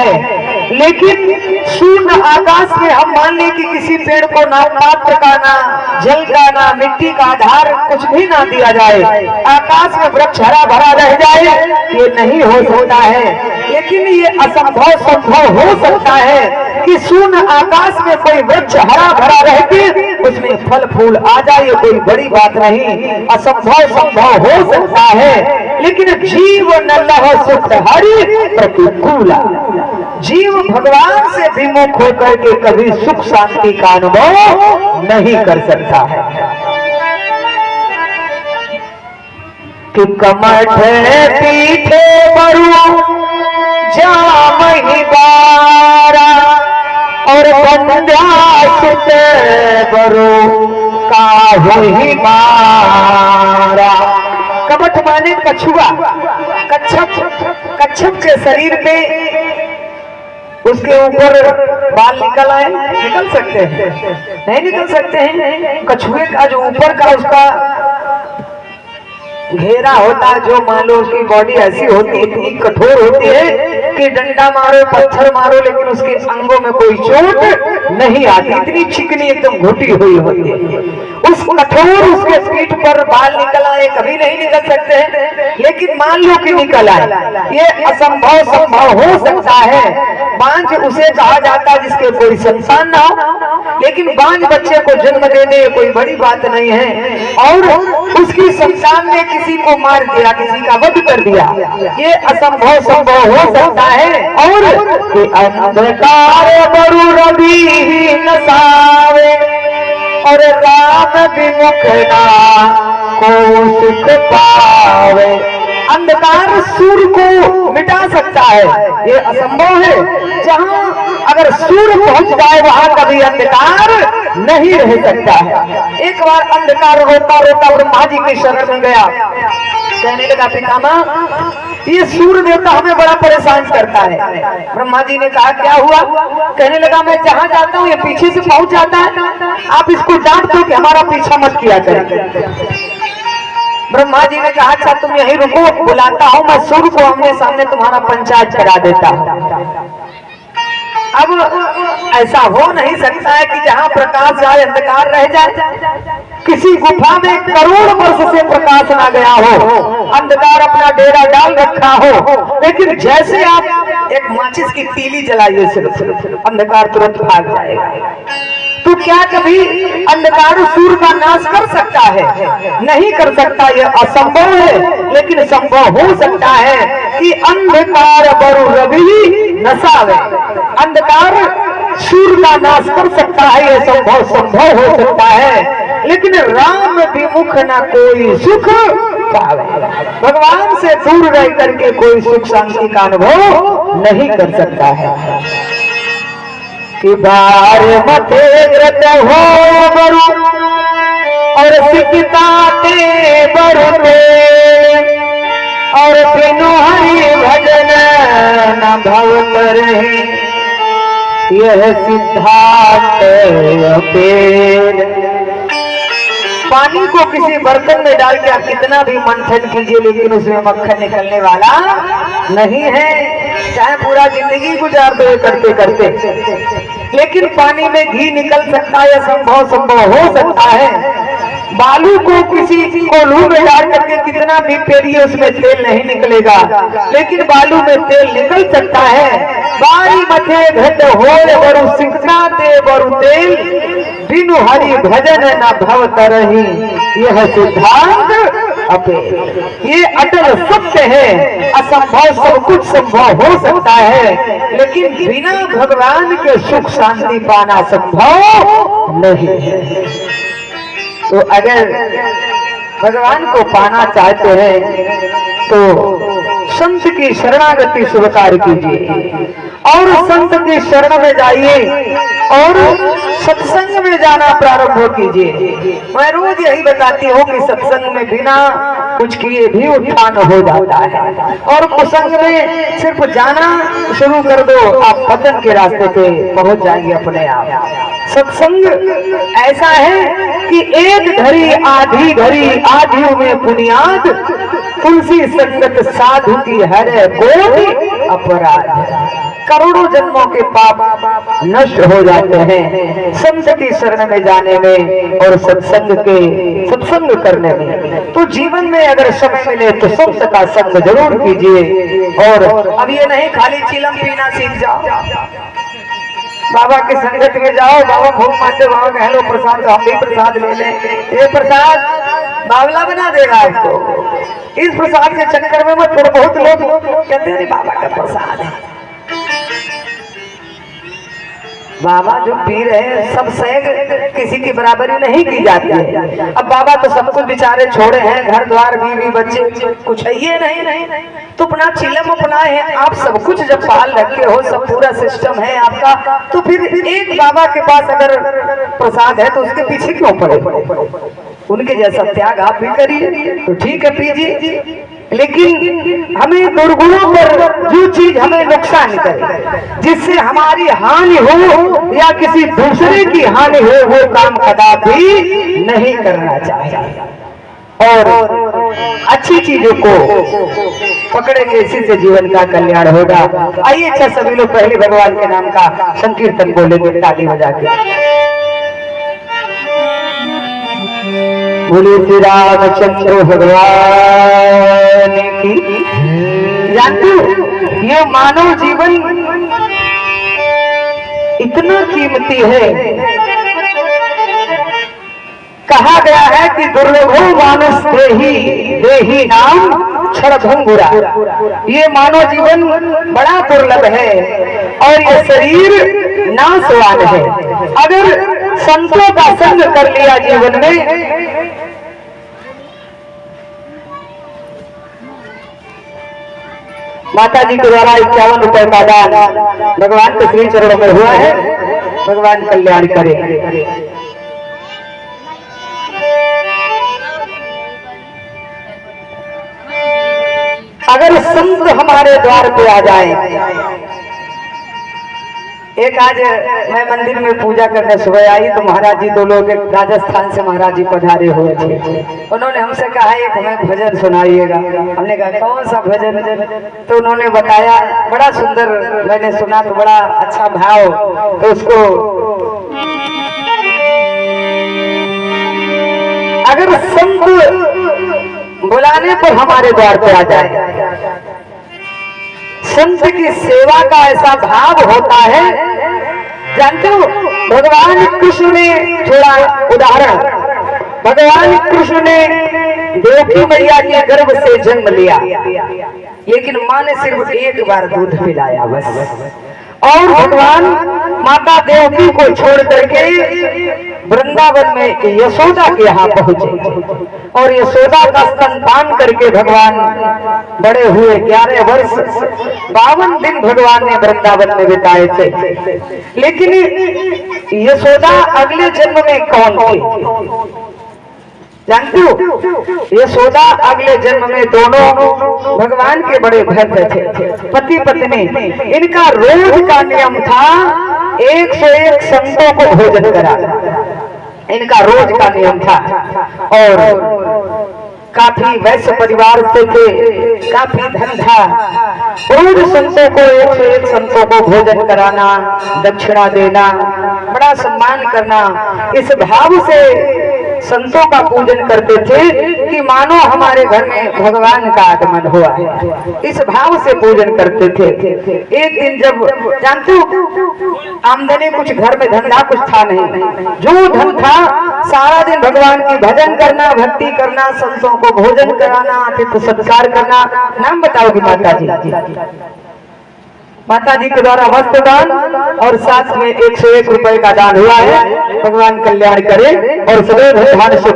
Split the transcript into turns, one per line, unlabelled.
है। लेकिन शून्य आकाश में हम मान लें कि किसी पेड़ को ना पात्र का, ना जल का, ना मिट्टी का आधार कुछ भी ना दिया जाए, आकाश में वृक्ष हरा भरा रह जाए, ये नहीं हो सकता है। लेकिन ये असंभव संभव हो सकता है कि शून्य आकाश में कोई वृक्ष हरा भरा रहते उसमें फल फूल आ जाए, ये कोई बड़ी बात नहीं, असंभव संभव हो सकता है। लेकिन जीव न लह सुख हरि प्रतिकूला, जीव भगवान से विमुख होकर के कभी सुख शांति का अनुभव नहीं कर सकता है। कि कमठ पीठे बरु जामहि बारा और बंध्यासुत बरु काहुहि मारा। कमठ माने कछुआ, कच्छप के शरीर पे उसके ऊपर बाल निकल आए, निकल सकते हैं? नहीं निकल सकते हैं। कछुए का जो ऊपर का उसका घेरा होता है, जो मान लो उसकी बॉडी ऐसी होती है, इतनी कठोर होती है कि डंडा मारो पत्थर मारो लेकिन उसके अंगों में कोई चोट नहीं आती, इतनी चिकनी एकदम घुटी हुई होती है। उस कठोर उसके पीठ पर बाल निकल आए, कभी नहीं निकल सकते हैं। लेकिन मान लो कि निकल आए, ये असंभव संभव हो सकता है। बांझ उसे कहा जाता है जिसके कोई संतान ना हो, लेकिन बांझ बच्चे को जन्म दे दे कोई बड़ी बात नहीं है। और उसकी संतान ने किसी को मार दिया, किसी का वध कर दिया, ये असंभव संभव हो सकता है। और अंधकार बरु रवि नसावे और राम विमुख ना को सुख पावे। अंधकार सूर्य को मिटा सकता है, ये असंभव है। जहां अगर सूर्य पहुंच जाए वहां कभी अंधकार नहीं रह सकता है। एक बार अंधकार रोता रोता ब्रह्मा जी की शरण में गया, कहने लगा पितामह ये सूर्य देवता हमें बड़ा परेशान करता है। ब्रह्मा जी ने कहा क्या हुआ? कहने लगा मैं जहां जाता हूँ ये पीछे से पहुंच जाता है, आप इसको डांट दो कि हमारा पीछा मत किया करें। ब्रह्मा जी ने कहा अच्छा तुम यहीं रुको, बुलाता हूं मैं सूर्य को, आमने सामने तुम्हारा पंचायत करा देता हूं। अब ऐसा हो नहीं सकता है कि जहां प्रकाश जाए अंधकार रह जाए। किसी गुफा में करोड़ वर्ष से प्रकाश ना गया हो, अंधकार अपना डेरा डाल रखा हो, लेकिन जैसे आप एक माचिस की तीली जलाइए सिर्फ अंधकार तुरंत भाग जाएगा। तो क्या कभी अंधकार सूर्य का नाश कर सकता है? नहीं कर सकता, यह असंभव है। लेकिन संभव हो सकता है कि अंधकार बरु रवि नसावे, अंधकार सूर्य का नाश कर सकता है, यह संभव हो सकता है। लेकिन राम विमुख न कोई सुख पावे, भगवान से दूर रह करके कोई सुख शांति का अनुभव नहीं कर सकता है। कि बार मथे व्रत हो बरु और सिकता ते बरु और बिनु हरि भजन न भव करहि, यह सिद्धांत अपेर। पानी को किसी बर्तन में डाल के आप कितना भी मंथन कीजिए लेकिन उसमें मक्खन निकलने वाला नहीं है, चाहे पूरा जिंदगी गुजार दो करते करते। लेकिन पानी में घी निकल सकता है, संभव हो सकता है। बालू को किसी कोल्हू में डाल करके कितना भी पेरिए उसमें तेल नहीं निकलेगा, लेकिन बालू में तेल निकल सकता है। बारी मथे घट होए बरु सिकता ते बरु तेल, बिनु हरि भजन न भव तरहि, यह सिद्धांत अपे। ये अटल सत्य है, असंभव सब कुछ संभव हो सकता है, लेकिन बिना भगवान के सुख शांति पाना संभव नहीं है। तो अगर भगवान को पाना चाहते हैं तो संत की शरणागति स्वीकार कीजिए और संत की शरण में जाइए और सत्संग में जाना प्रारंभ कीजिए। मैं रोज यही बताती हूँ कि सत्संग में बिना कुछ किए भी उत्थान हो जाता है, और कुसंग में सिर्फ जाना शुरू कर दो, आप पतन के रास्ते पे पहुंच जाएंगे अपने आप। सत्संग ऐसा है कि एक घड़ी आधी घड़ी आधियों में बुनियाद, तुलसी संगत साधु की हर कोटि अपराध। करोड़ों जन्मों के पाप नष्ट हो जाते हैं संत की शरण में जाने में और सत्संग करने में। तो जीवन में अगर सब मिले तो संत का संग जरूर कीजिए। और अब ये नहीं खाली चिलम पीना सीख जाओ, बाबा के संगत में जाओ, बाबा भोग मानते, बाबा कह लो प्रसाद, तो हम भी प्रसाद ले लें। ये प्रसाद बावला बना देगा आपको। इस प्रसाद के चक्कर में मत पड़ो। बहुत लोग कहते हैं बाबा का प्रसाद है, बाबा जो पी रहे हैं सब सहज किसी की बराबरी नहीं की जाती है। अब बाबा तो सब कुछ बेचारे छोड़े हैं, घर द्वार बीवी बच्चे कुछ है ये नहीं, तो अपना चिलम अपना है। आप सब कुछ जब पाल रखे हो, सब पूरा सिस्टम है आपका, तो फिर एक बाबा के पास अगर प्रसाद है तो उसके पीछे क्यों पड़े? उनके जैसा त्याग आप भी करिए तो ठीक है, पीजिए। लेकिन हमें दुर्गुणों पर जो चीज हमें नुकसान करे, जिससे हमारी हानि हो या किसी दूसरे की हानि हो, वो काम कदापि नहीं करना चाहिए। और अच्छी चीजों को पकड़ेंगे, इसी से जीवन का कल्याण होगा। आइए अच्छा सभी लोग पहले भगवान के नाम का संकीर्तन बोलेंगे ताली बजा के। बोले श्री रामचंद्र भगवान की। जानते हो ये मानव जीवन इतना कीमती है, कहा गया है कि दुर्लभो मानुष देही नाम क्षणभंगुरा। ये मानव जीवन बड़ा दुर्लभ है और ये शरीर नाशवान है। अगर संतों का संग कर लिया जीवन में, माता जी के द्वारा 51 रुपए का दान भगवान के श्री चरणों में हुआ है। भगवान कल्याण करे। अगर संत हमारे द्वार पे आ जाए। एक आज मैं मंदिर में पूजा करने सुबह आई तो महाराज जी, दो लोग राजस्थान से महाराज जी पधारे हुए थे। उन्होंने हमसे कहा एक हमें भजन सुनाइएगा। हमने कहा कौन सा भजन? तो उन्होंने बताया, बड़ा सुंदर मैंने सुना तो बड़ा अच्छा भाव। तो उसको अगर संत बुलाने पर हमारे द्वार पे आ जाए, संत की सेवा का ऐसा भाव होता है। जानते हो भगवान कृष्ण ने, थोड़ा उदाहरण, भगवान कृष्ण ने देवकी मैया के गर्भ से जन्म लिया, लेकिन माँ ने सिर्फ एक बार दूध पिलाया बस। और भगवान माता देवकी को छोड़ करके वृंदावन में यशोदा के यहाँ पहुंचे और यशोदा का स्तनपान करके भगवान बड़े हुए। 11 वर्ष 52 दिन भगवान ने वृंदावन में बिताए थे। लेकिन यशोदा अगले जन्म में कौन थी जानती हो? यशोदा अगले जन्म में दोनों भगवान के बड़े भक्त थे, पति पत्नी। इनका रोज का नियम था 101 संतों को भोजन कराना, इनका रोज का नियम था। और काफी वैश्य परिवार से थे, काफी धन था। रोज संतों को 101 संतों को भोजन कराना, दक्षिणा देना, बड़ा सम्मान करना, इस भाव से संतों का पूजन करते थे कि मानो हमारे घर में भगवान का आगमन हुआ है। इस भाव से पूजन करते थे। एक दिन जब, जानते हो आमदनी कुछ घर में धंधा कुछ था नहीं, जो धन था सारा दिन भगवान की भजन करना, भक्ति करना, संतों को भोजन कराना, आतिथ्य सत्कार करना। नाम बताओगी माता जी? माता जी के द्वारा वस्त्र दान और साथ में 101 रुपए का दान हुआ है। भगवान कल्याण करे और सदैव ध्यान से